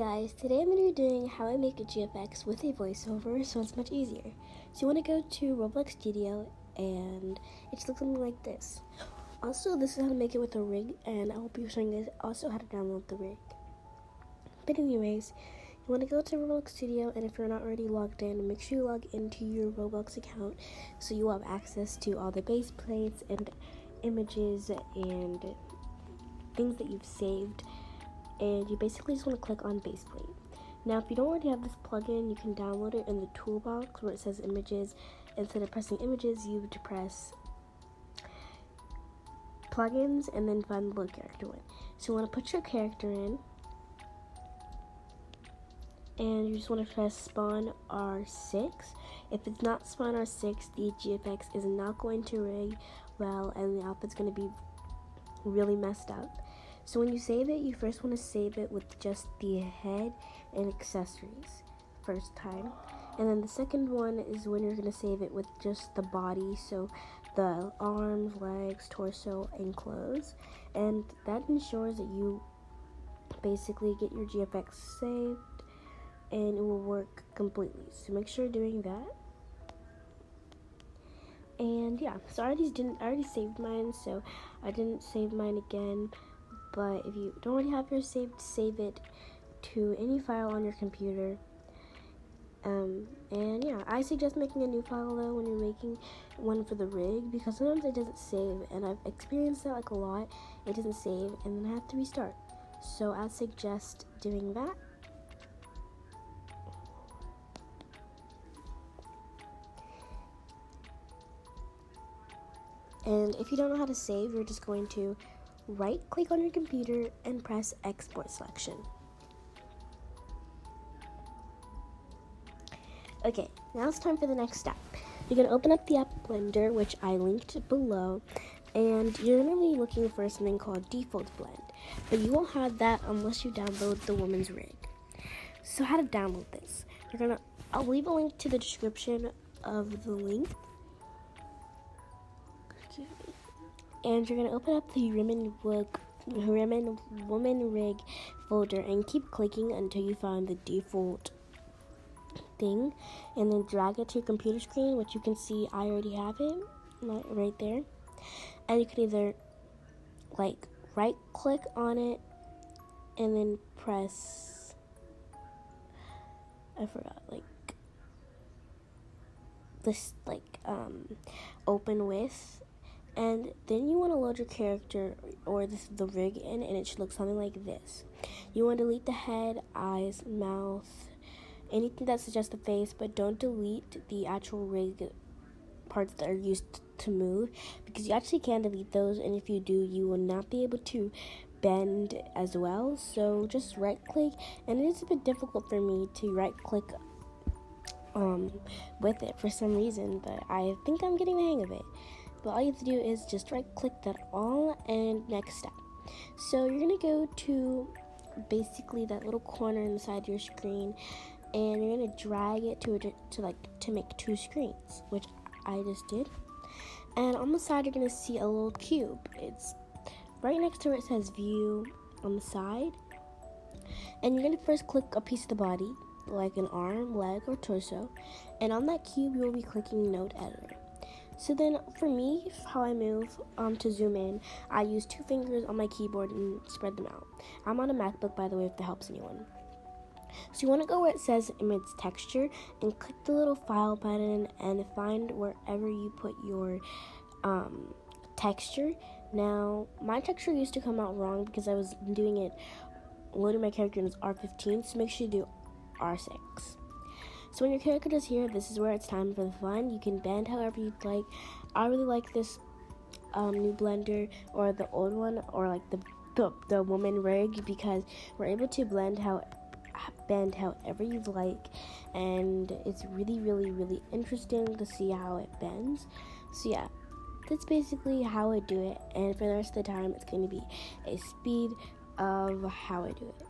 Guys, today I'm going to be doing how I make a GFX with a voiceover, so it's much easier. So you want to go to Roblox Studio, and it's looking like this. Also, this is how to make it with a rig, and I will be showing you guys also how to download the rig. But anyways, you want to go to Roblox Studio, and if you're not already logged in, make sure you log into your Roblox account so you have access to all the base plates and images and things that you've saved. And you basically just want to click on base plate. Now, if you don't already have this plugin, you can download it in the toolbox where it says images. Instead of pressing images, you would press plugins and then find the little character one. So you want to put your character in, and you just want to press spawn R6. If it's not spawn R6, the GFX is not going to rig well, and the outfit's going to be really messed up. So when you save it, you first want to save it with just the head and accessories first time. And then the second one is when you're going to save it with just the body, so the arms, legs, torso, and clothes. And that ensures that you basically get your GFX saved and it will work completely. So make sure you're doing that. And yeah, so I already saved mine, so I didn't save mine again. But if you don't already have yours saved, save it to any file on your computer. And yeah, I suggest making a new file though when you're making one for the rig, because sometimes it doesn't save, and I've experienced that like a lot. It doesn't save, and then I have to restart. So I suggest doing that. And if you don't know how to save, you're just going to right click on your computer and press export selection. Okay, now it's time for the next step. You're going to open up the app Blender, which I linked below, and you're going to be looking for something called default blend, but you won't have that unless you download the woman's rig. So how to download this? I'll leave a link to the description of the link. And you're going to open up the 𝘠𝘤𝘠𝘠 woman rig folder and keep clicking until you find the default thing, and then drag it to your computer screen, which you can see I already have it right there. And you can either like right click on it and then press, I forgot, like this, like open with. And then you want to load your character or the rig in, and it should look something like this. You want to delete the head, eyes, mouth, anything that suggests the face, but don't delete the actual rig parts that are used to move, because you actually can delete those, and if you do, you will not be able to bend as well. So just right click, and it is a bit difficult for me to right click with it for some reason, but I think I'm getting the hang of it. But all you have to do is just right click that all, and next step. So you're gonna go to basically that little corner in the side of your screen, and you're gonna drag it to make two screens, which I just did. And on the side you're gonna see a little cube. It's right next to where it says view on the side, and you're gonna first click a piece of the body, like an arm, leg, or torso, and on that cube you will be clicking node editor. So then for me, how I move to zoom in, I use 2 fingers on my keyboard and spread them out. I'm on a MacBook, by the way, if that helps anyone. So you want to go where it says image texture and click the little file button and find wherever you put your texture. Now, my texture used to come out wrong because I was loading my character in R15, so make sure you do R6. So when your character is here, this is where it's time for the fun. You can bend however you'd like. I really like this new Blender, or the old one, or like the woman rig, because we're able to bend however you like, and it's really, really, really interesting to see how it bends. So yeah, that's basically how I do it, and for the rest of the time, it's going to be a speed of how I do it.